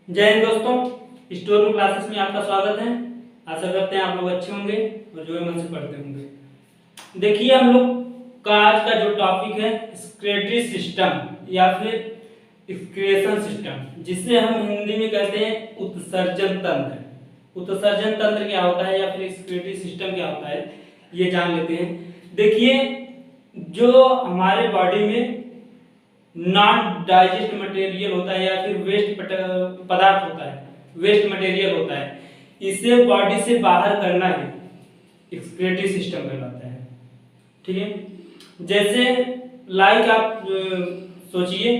जय हिंद दोस्तों, store room classes में आपका स्वागत है। आशा करते हैं आप लोग अच्छे होंगे और जो है मन से पढ़ते होंगे। देखिए, हम लोग का आज का जो टॉपिक है एक्सक्रीटरी सिस्टम या फिर एक्सक्रीशन सिस्टम, जिसे हम हिंदी में कहते हैं उत्सर्जन तंत्र। उत्सर्जन तंत्र क्या होता है या फिर एक्सक्रीटरी सिस्टम क्या होता है, ये जान लेते हैं। देखिए, जो हमारे बॉडी में नॉन डाइजेस्ट मटेरियल होता है या फिर वेस्ट पदार्थ होता है, वेस्ट मटेरियल होता है, इसे बॉडी से बाहर करना ही एक्सक्रीटरी सिस्टम कहलाता है। ठीक है, जैसे लाइक आप सोचिए,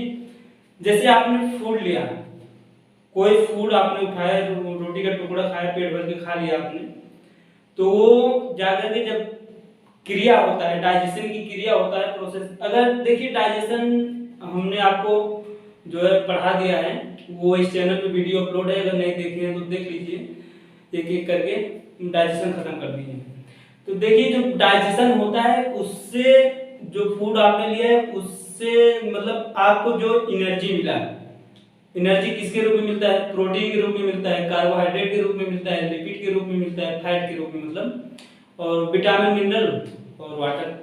जैसे आपने फूड लिया, कोई फूड आपने उठाया, रोटी का टुकड़ा खाया, पेट भर के खा लिया आपने, तो वो जाकर के जब क्रिया होता है, डाइजेशन की क्रिया होता है, प्रोसेस। अगर देखिए, डाइजेशन हमने आपको जो है पढ़ा दिया है, वो इस चैनल पे वीडियो अपलोड है, अगर नहीं देखे हैं तो देख लीजिए। एक एक करके डाइजेशन खत्म कर दिए। तो देखिए, जो डाइजेशन होता है उससे जो फूड आपने लिया है उससे मतलब आपको जो एनर्जी मिला है, एनर्जी किसके रूप में मिलता है? प्रोटीन के रूप में मिलता है, कार्बोहाइड्रेट के रूप में मिलता है, लिपिड के रूप में मिलता है, फैट के रूप में मतलब, और विटामिन, मिनरल और वाटर।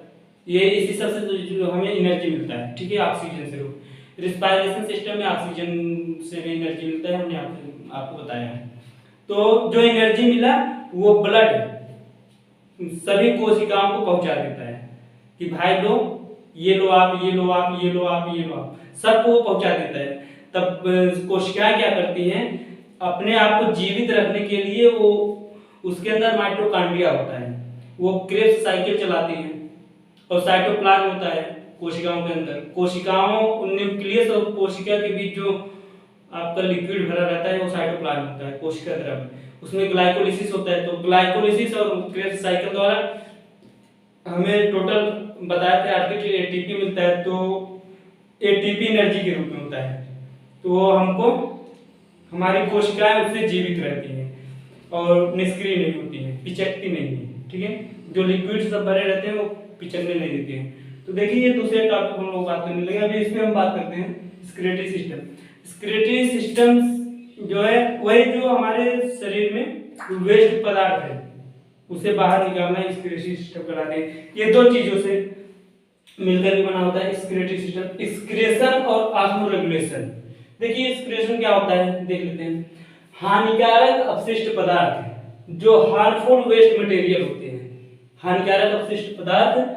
ये इसी सबसे जो हमें एनर्जी मिलता है। ठीक है, ऑक्सीजन से रूप रिस्पायरेशन सिस्टम में ऑक्सीजन से भी एनर्जी मिलता है, हमने आपको बताया है। तो जो एनर्जी मिला वो ब्लड सभी कोशिकाओं को पहुंचा देता है कि भाई लो, ये लो आप, ये लो आप, ये लो आप, ये लो आप, सबको वो पहुंचा देता है। तब कोशिकाएं क्या करती हैं? अपने आप को जीवित रखने के लिए वो उसके अंदर माइटोकॉन्ड्रिया होता है, वो क्रेब्स साइकिल चलाती हैं, और साइटोप्लाज्म होता है कोशिकाओं के अंदर। कोशिकाओं, न्यूक्लियस और कोशिका के बीच जो आपका लिक्विड भरा रहता है वो साइटोप्लाज्म होता है, कोशिका द्रव। उसमें ग्लाइकोलिसिस होता है, तो ग्लाइकोलिसिस और क्रेब्स साइकिल द्वारा हमें टोटल बताया था आपके एटीपी मिलता है, तो एटीपी एनर्जी के रूप में होता है। तो वो हमको, हमारी कोशिकाएं उससे जीवित रहती हैं और निष्क्रिय नहीं होती हैं, पिचकती नहीं है। ठीक है, जो लिक्विड सब भरे रहते हैं वो पिचकने नहीं देते हैं। तो देखिए, ये दूसरे टॉपिक हम लोग बात करने लगे। अभी इसमें हम बात करते हैं एक्सक्रीटरी सिस्टम। एक्सक्रीटरी सिस्टम जो है वही जो हमारे शरीर में वेस्ट पदार्थ है उसे बाहर निकालना एक्सक्रीटरी सिस्टम कहलाते हैं। ये दो चीजों से मिलकर के बना होता है एक्सक्रीटरी सिस्टम, एक्सक्रीशन और ऑस्मोरेगुलेशन। देखिए, एक्सक्रीशन क्या होता है देख लेते हैं। हानिकारक अपशिष्ट पदार्थ जो हार्मफुल वेस्ट मटेरियल होते हैं, हानिकारक अपशिष्ट पदार्थ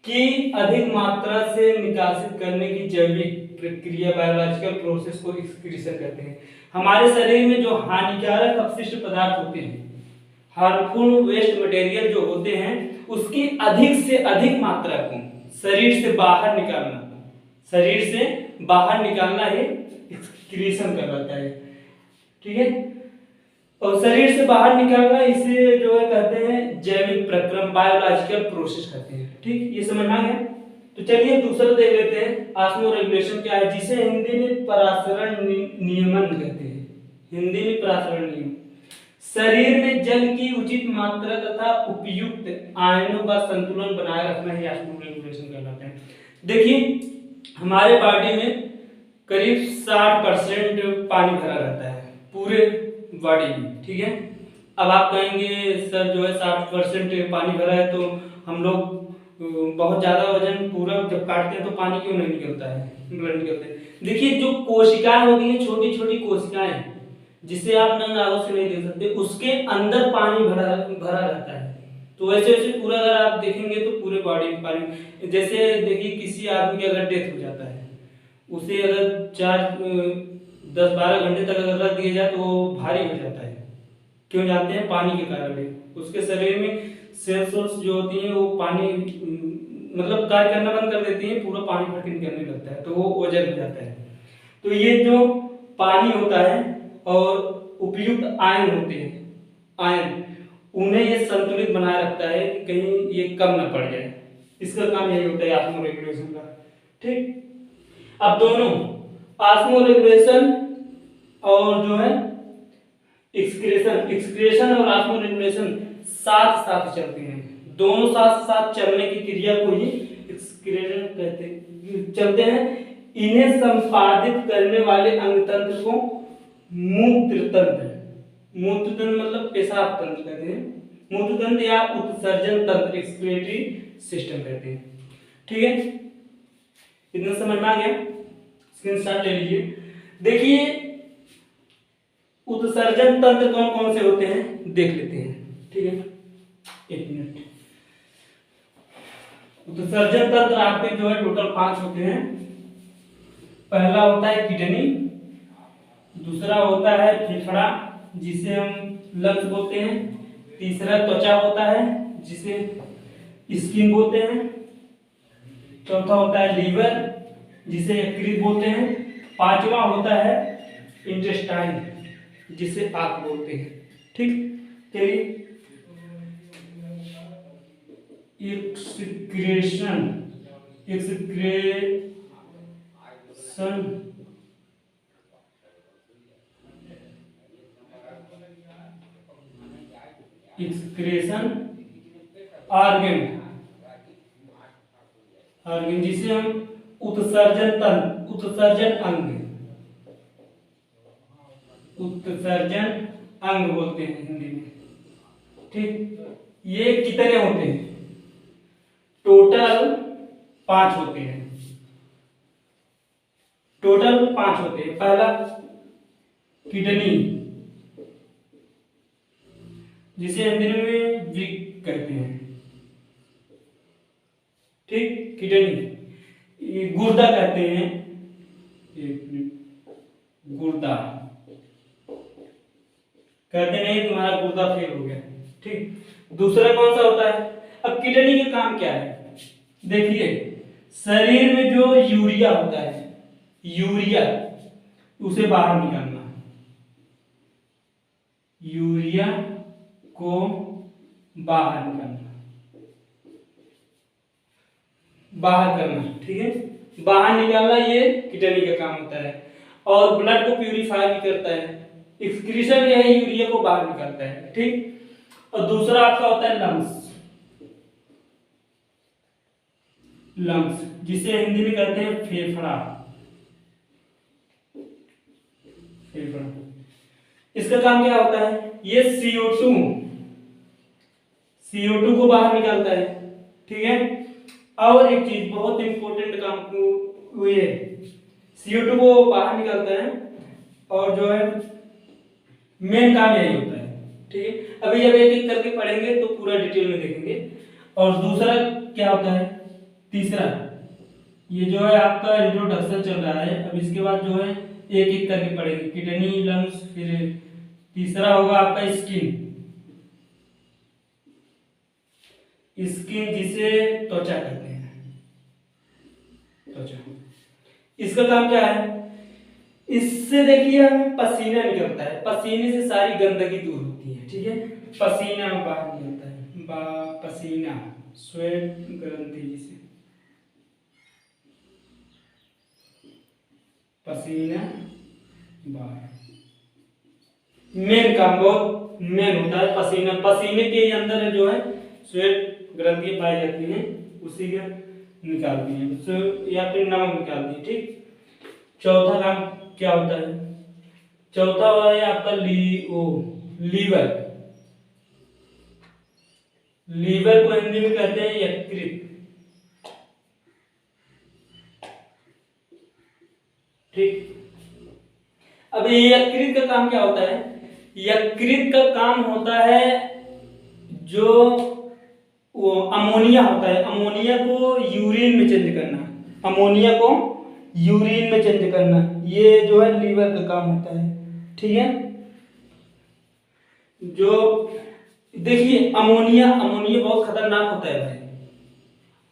की अधिक मात्रा से निकासित करने की जैविक प्रक्रिया, बायोलॉजिकल प्रोसेस को एक्सक्रीशन कहते हैं। हमारे शरीर में जो हानिकारक अपशिष्ट पदार्थ होते हैं, हार्मफुल वेस्ट मटेरियल जो होते हैं, उसकी अधिक से अधिक मात्रा को शरीर से बाहर निकालना, शरीर से बाहर निकालना ही एक्सक्रीशन कहलाता है। ठीक है, और शरीर से बाहर निकालना इसे जो है कहते हैं जैविक प्रक्रम, बायोलॉजिकल प्रोसेस कहते हैं। ठीक, ये समझ में आ गया। तो चलिए दूसरा देख लेते हैं, ऑस्मोरेगुलेशन क्या है, जिसे हिंदी में परासरण नियमन कहते हैं। हिंदी में परासरण नियम, शरीर में जल की उचित मात्रा तथा उपयुक्त आयनों का संतुलन बनाए रखना ही ऑस्मोरेगुलेशन कहलाता है। देखिए, हमारे बॉडी में करीब 60% पानी भरा रहता है पूरे बॉडी में। ठीक है, अब आप कहेंगे सर जो है 60% पानी भरा है तो हम लोग बहुत ज्यादा वजन पूरा जब काटते हैं तो पानी क्यों नहीं निकलता है, ब्लड निकलते हैं? देखिए, जो कोशिकाएं होती हैं, छोटी छोटी कोशिकाएं जिसे आप नग्न आंखों से नहीं देख सकते, उसके अंदर पानी भरा रहता है। तो वैसे वैसे पूरा अगर आप देखेंगे तो पूरे बॉडी में पानी, जैसे देखिए किसी आदमी की अगर डेथ हो जाता है, उसे अगर 10-12 घंटे तक अगर रख दिया जाए तो वो भारी हो जाता है। क्यों जानते हैं? पानी के कारण है। उसके शरीर में सेल्स जो होती हैं वो पानी मतलब कार्य करना बंद कर देती हैं, पूरा पानी फट निकलने लगता है, तो वो ओझल हो जाता है। तो ये जो पानी होता है और उपयुक्त आयन होते हैं, आयन, उन्हें ये संतुलित बनाए रखता है कि कहीं ये कम न पड़ जाए। इसका काम यही होता है ऑस्मोरेगुलेशन का। ठीक, अब दोनों ऑस्मोरेगुलेशन और जो है एक्सक्रीशन और ऑस्मोरेगुलेशन साथ साथ चलते हैं। दोनों साथ साथ चलने की क्रिया को ही एक्सक्रीशन कहते हैं, चलते हैं। इन्हें संपादित करने वाले अंग तंत्र को मूत्र तंत्र, मूत्र तंत्र मतलब पेशाब तंत्र कहते हैं, मूत्र तंत्र या उत्सर्जन तंत्र एक्सक्रीटरी सिस्टम कहते हैं। ठीक है, इतना समझ में आ गया, स्क्रीनशॉट ले लीजिए। देखिए उत्सर्जन तंत्र कौन कौन से होते हैं देख लेते हैं। ठीक है, एक मिनट। उत्सर्जन तंत्र आपके जो है टोटल 5 होते हैं। पहला होता है किडनी, दूसरा होता है फेफड़ा जिसे हम लंग्स बोलते हैं, तीसरा त्वचा होता है जिसे स्किन बोलते हैं, चौथा होता है लीवर जिसे यकृत बोलते हैं, पांचवा होता है इंटेस्टाइन जिसे आंत बोलते हैं। ठीक, चलिए excretion, excretion excretion organ, organ जिसे हम उत्सर्जन तंत्र, उत्सर्जन अंग, उत्सर्जन अंग बोलते हैं हिंदी में। ठीक, ये कितने होते हैं? टोटल 5 होते हैं, टोटल 5 होते हैं। पहला किडनी जिसे हिंदी में वृक्क कहते हैं। ठीक, किडनी, गुर्दा कहते हैं, गुर्दा कहते नहीं तुम्हारा गुर्दा फेल हो गया। ठीक, दूसरा कौन सा होता है? अब किडनी का काम क्या है देखिए, शरीर में जो यूरिया होता है, यूरिया उसे बाहर निकालना, यूरिया को बाहर निकालना, बाहर करना। ठीक है, बाहर निकालना ये किडनी का काम होता है। और ब्लड को प्यूरिफाई भी करता है, एक्सक्रीशन यह यूरिया को बाहर निकालता है। ठीक, और दूसरा आपका होता है लंग्स, लंग्स जिसे हिंदी में कहते हैं फेफड़ा, फेफड़ा। इसका काम क्या होता है? ये CO2 को बाहर निकालता है। ठीक है, और एक चीज बहुत इंपॉर्टेंट काम को ये CO2 को बाहर निकालता है और जो है मेन काम यही होता है। ठीक है, अभी जब एक एक करके पढ़ेंगे तो पूरा डिटेल में देखेंगे। और दूसरा क्या होता है? तीसरा, ये जो है आपका इंट्रोडक्शन चल रहा है, अब इसके बाद जो है एक एक करके पढ़ेंगे, किडनी, लंग्स, फिर तीसरा होगा आपका स्किन, स्किन जिसे त्वचा कहते हैं, त्वचा। इसका काम क्या है? इससे देखिए हमें पसीना निकलता है, पसीने से सारी गंदगी दूर होती है। ठीक है, पसीना बाहर निकलता है, पसीना, स्वेट ग्रंथि जिसे, पसीना बाहर। मेन काम बहुत मेन होता है पसीना, पसीने के अंदर जो है स्वेट ग्रंथि पाई जाती हैं, उसी का निकालती है या फिर नमक निकालती है। ठीक, चौथा काम क्या होता है? चौथा है आपका लीवर, लीवर को हिंदी में कहते हैं यकृत। ठीक, अब ये यकृत का काम क्या होता है? यकृत का काम होता है जो वो अमोनिया होता है, अमोनिया को यूरिन में चेंज करना, अमोनिया को यूरिन में चेंज करना, ये जो है लीवर का काम होता है। ठीक है, जो देखिए अमोनिया, अमोनिया बहुत खतरनाक होता है भाई,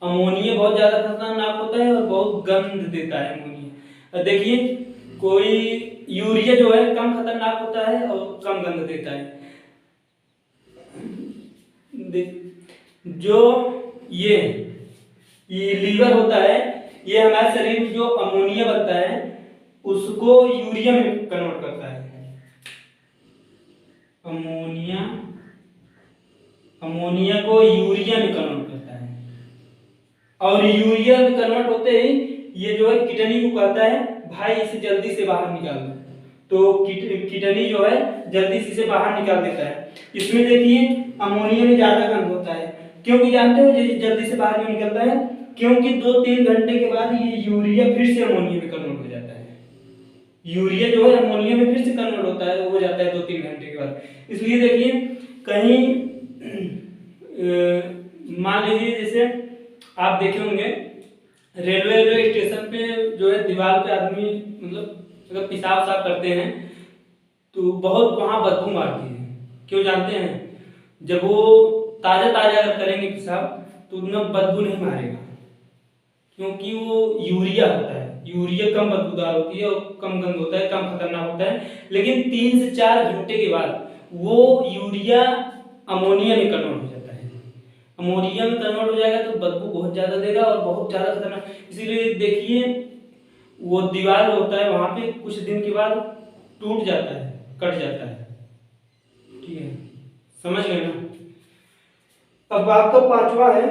अमोनिया बहुत ज्यादा खतरनाक होता है और बहुत गंध देता है अमोनिया। देखिए कोई यूरिया जो है कम खतरनाक होता है और कम गंध देता है। जो ये लीवर होता है, ये हमारे शरीर में जो अमोनिया बनता है उसको यूरिया में कन्वर्ट करता है। अमोनिया, अमोनिया को यूरिया में कन्वर्ट करता है और यूरिया में कन्वर्ट होते ही ये जो है किडनी को कहता है भाई इसे जल्दी से बाहर निकाल दो। तो किडनी जो है जल्दी से इसे बाहर निकाल देता है। इसमें देखिए अमोनिया में ज्यादा गंध होता है, क्योंकि जानते हो जल्दी से बाहर क्यों निकलता है? क्योंकि 2-3 घंटे के बाद ये यूरिया फिर से अमोनिया में कन्वर्ट हो जाता है। यूरिया जो है अमोनिया में फिर से कन्वर्ट होता है, हो जाता है 2-3 घंटे के बाद। इसलिए देखिए कहीं मान लीजिए जैसे आप देखे होंगे रेलवे स्टेशन पे जो है दीवार पे आदमी मतलब अगर पेशाब साफ करते हैं तो बहुत वहां बदबू मारती है। क्यों जानते हैं? जब वो ताजा ताजा अगर करेंगे पेशाब तो उनमें बदबू नहीं मारेगा, क्योंकि वो यूरिया होता है। यूरिया कम बदबूदार होती है और कम गंद होता है, कम खतरनाक होता है। लेकिन 3 से 4 घंटे के बाद वो यूरिया अमोनिया में कन्वर्ट हो जाता है। अमोनिया में कन्वर्ट हो जाएगा तो बदबू बहुत ज्यादा देगा और बहुत ज्यादा खतरनाक। इसीलिए देखिए वो दीवार होता है वहां पे कुछ दिन के बाद टूट जाता है, कट जाता है। ठीक है, समझ गए ना? अब आपका 5वां है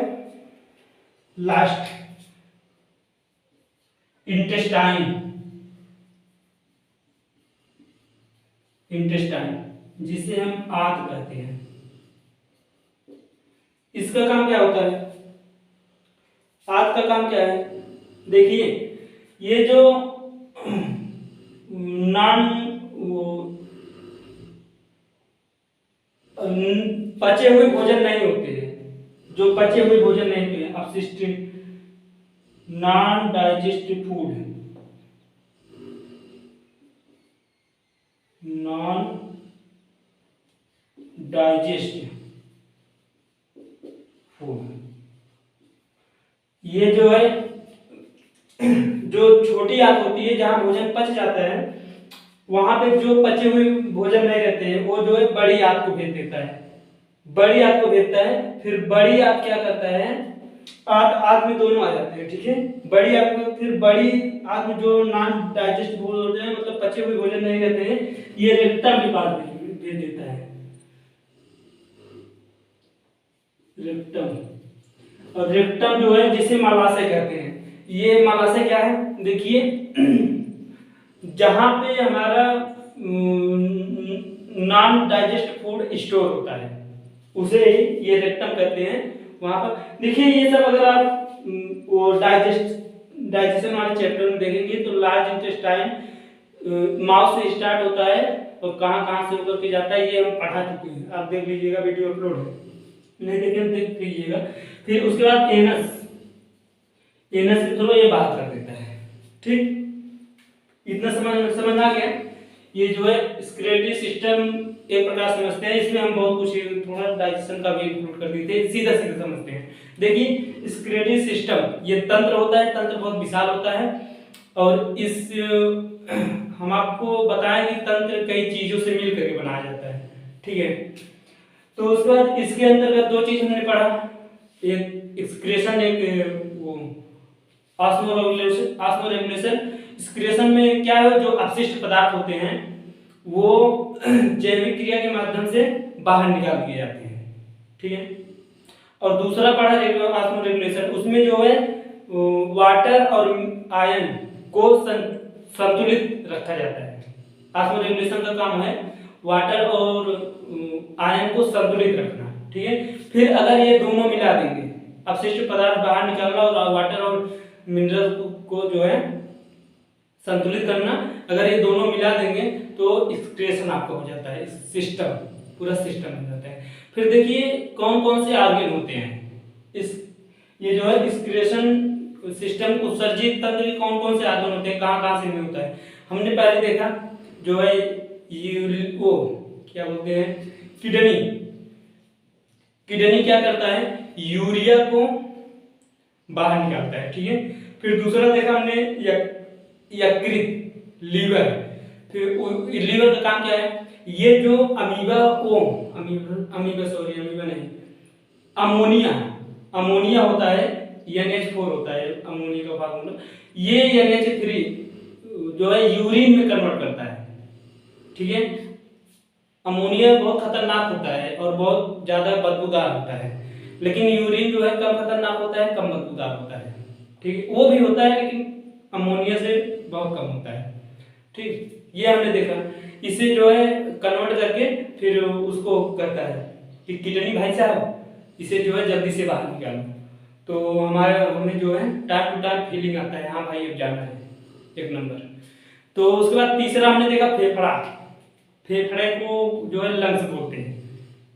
लास्ट, इंटेस्टाइन। इंटेस्टाइन जिसे हम आंत कहते हैं, इसका काम क्या होता है? आंत का काम क्या है? देखिए ये जो पचे हुए भोजन नहीं होते हैं, जो पचे हुए भोजन नहीं होते हैं, अपशिष्ट non digestive food, non digestive food, ये जो है जो छोटी आंत होती है जहां भोजन पच जाता है, वहां पे जो पचे हुए भोजन नहीं रहते हैं वो जो है बड़ी आंत को भेज देता है। बड़ी आंत को भेजता है, फिर बड़ी आंत क्या करता है? आंत में दोनों आ जाते हैं। ठीक है, बड़ी आंत में फिर बड़ी आंत में जो नॉन डाइजेस्ट फूड होते हैं मतलब पचे हुए भोजन नहीं रहते हैं, ये रेक्टम में भेज देता है। रेक्टम, और रेक्टम जो है जिसे मलाशय कहते हैं। ये मलाशय क्या है? देखिए जहां पे हमारा नॉन डाइजेस्ट फूड स्टोर होता है उसे ही ये रेक्टम कहते हैं। वहां पर देखिए ये सब अगर आप वो डाइजेशन वाले चैप्टर में देखेंगे तो लार्ज इंटेस्टाइन माउथ से स्टार्ट होता है और कहां कहां से होकर के जाता है ये हम पढ़ा चुके हैं। आप देख लीजिएगा, वीडियो अपलोड है, नहीं देखें देख लीजिएगा। फिर उसके बाद एनस के थ्रू ये बाहर कर देता है। ठीक, इतना समझ आ गया? ये जो है स्क्लेटरी सिस्टम एक प्रकार समझते हैं, इसमें हम बहुत कुछ थोड़ा डाइजेशन का भी इंक्लूड कर देते हैं, सीधा समझते हैं। देखिए स्क्लेटरी सिस्टम ये तंत्र होता है, तंत्र बहुत विशाल होता है और इस हम आपको बताएंगे तंत्र कई चीजों से मिल करके बनाया जाता है। ठीक है, तो उसके बाद इसके अंतर्गत 2 चीज हमने पढ़ा, एक एक्सक्रेशन, एक वो ऑस्मोरेगुलेशन। एक्सक्रेशन में क्या है? जो अपशिष्ट पदार्थ होते हैं वो जैविक क्रिया के माध्यम से बाहर निकाल दिए जाते हैं। ठीक है, और दूसरा पढ़ा ऑस्मोरेगुलेशन, उसमें जो है वाटर और आयन को संतुलित रखा जाता है। ऑस्मोरेगुलेशन का काम है वाटर और आयन को संतुलित रखना। ठीक है, फिर अगर ये दोनों मिला देंगे, अपशिष्ट पदार्थ बाहर निकालना और वाटर और मिनरल को जो है संतुलित करना, अगर ये दोनों मिला देंगे तो एक्सक्रेशन आपका हो जाता है। सिस्टम, पूरा सिस्टम हो जाता है। फिर देखिए कौन कौन से ऑर्गन होते हैं इस ये जो है एक्सक्रेशन सिस्टम उत्सर्जित तंत्र के कौन कौन से ऑर्गन होते हैं, कहां कहां से में होता है। हमने पहले देखा जो है वो क्या बोलते हैं, किडनी। किडनी क्या करता है? यूरिया को बाहर निकालता है। ठीक है, फिर दूसरा देखा हमने यकृत, लीवर। फिर लीवर का काम क्या है? ये जो अमीबा नहीं, अमोनिया होता है, NH4 होता है अमोनिया का फार्मूला। ये NH3 जो है यूरिन में कन्वर्ट करता है। ठीक है, अमोनिया बहुत खतरनाक होता है और बहुत ज्यादा बदबूदार होता है, लेकिन यूरिन जो है कम खतरनाक होता है, कम बदबूदार होता है। ठीक है, वो भी होता है लेकिन अमोनिया से बहुत कम होता है। ठीक। ये हमने देखा। इसे जो है कन्वर्ट करके फिर उसको करता है कि किडनी भाई साहब इसे जो है जल्दी से बाहर निकालो। तो हमें जो है टाइम टू टाइम फीलिंग आता है, हाँ भाई अब जाना है, एक नंबर। तो उसके बाद तीसरा हमने देखा फेफड़ा। फेफड़े को जो है लंग्स बोलते हैं,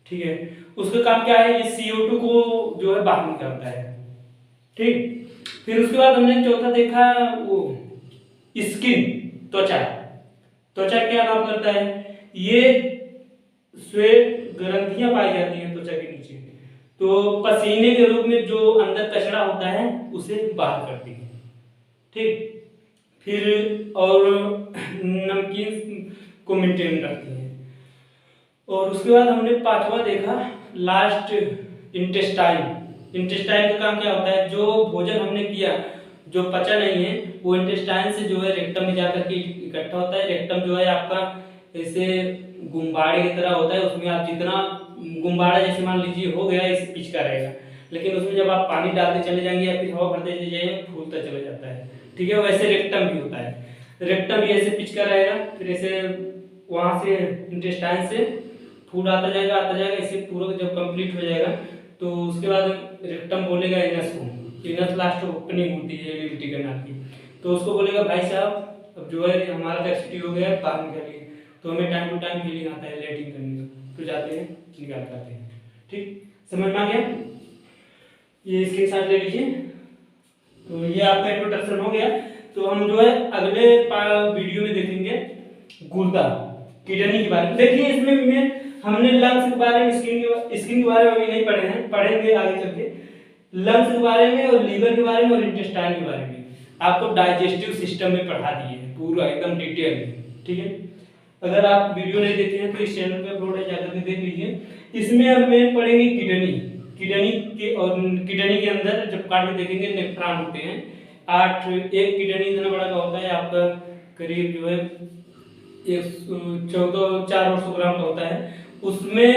ठीक है। उसका काम क्या है, ये CO2 को जो है बाहर निकालता है, ठीक। फिर उसके बाद हमने चौथा देखा वो स्किन, त्वचा। त्वचा क्या काम करता है, ये श्वेत ग्रंथियां पाई जाती हैं त्वचा के नीचे, तो पसीने के रूप में जो अंदर कचरा होता है उसे बाहर करती है, ठीक। फिर और नमकीन को मेंटेन रखती है। और उसके बाद हमने पांचवा देखा लास्ट, इंटेस्टाइन। इंटेस्टाइन का काम क्या होता है, जो भोजन हमने किया जो पचा नहीं है वो इंटेस्टाइन से जो है रेक्टम में जाकर के इकट्ठा होता है। रेक्टम जो है आपका ऐसे गुब्बारे की तरह होता है, उसमें आप जितना गुब्बारा जैसे मान लीजिए हो गया इसे पिच का रहेगा, लेकिन उसमें जब आप पानी डालते चले जाएंगे या फिर हवा भरते चले जाएंगे फूलता चला जाता है, ठीक है। वैसे रेक्टम भी होता है, रेक्टम भी ऐसे पिच का रहेगा, फिर ऐसे वहां से इंटेस्टाइन से फूड आता जाएगा इसे पूरा जब कंप्लीट हो जाएगा तो उसके बाद रेक्टम बोलेगा एनस को, एनस लास्ट ओपनिंग होती है यूरिटी कैनाल की, तो उसको बोलेगा भाई साहब अब जो है हमारा कैपेसिटी हो गया है बाहर निकालिए। तो हमें टाइम टू टाइम फीलिंग आता है लेटिंग करने का, तो जाते हैं निकाल पाते हैं, ठीक। समझ में आ गया, ये इसके साथ ले लीजिए। तो ये आपका इंट्रोडक्शन हो गया। तो हम जो है अगले वीडियो में देखेंगे गुर्दा, किडनी के बारे में। देखिए इसमें हमने लंग्स के बारे में, स्किन के बारे में अभी नहीं पढ़े हैं, पढ़ेंगे आगे चल के। लंग्स के बारे में और लीवर के बारे में और इंटेस्टाइन के बारे में आपको डाइजेस्टिव सिस्टम में पढ़ा दिए हैं पूरा एकदम डिटेल में, ठीक है। अगर आप वीडियो नहीं देखे हैं तो इस चैनल पे अपलोड है, जाकर के देख लीजिए। इसमें अब मेन पढ़ेंगे किडनी, किडनी के, और किडनी के अंदर जब काट के देखेंगे नेफ्रॉन होते हैं 8, एक किडनी इतना बड़ा का होता है आपका, करीब जो है 400 ग्राम का होता है, उसमें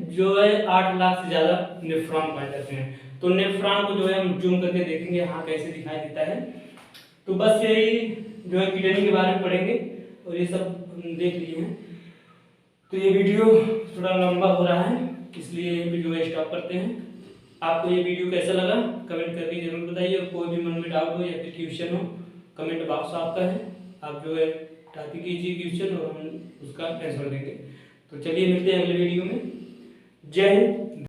जो है 8 लाख से ज्यादा नेफ्रॉन पाए जाते हैं। तो नेफ्रॉन को जो है हम जूम करके देखेंगे हाँ कैसे दिखाई देता है। तो बस यही जो है किडनी के बारे में पढ़ेंगे और ये सब हम देख लिए हैं। तो ये वीडियो थोड़ा लंबा हो रहा है इसलिए ये वीडियो स्टॉप करते हैं। आपको ये वीडियो कैसा लगा कमेंट करके जरूर बताइए, और कोई भी मन में डाउट हो या फिर क्वेश्चन हो कमेंट बॉक्स आपका है, आप जो है टाइप कीजिए क्वेश्चन और हम उसका आंसर देंगे। तो चलिए मिलते हैं अगले वीडियो में। जय हिंद।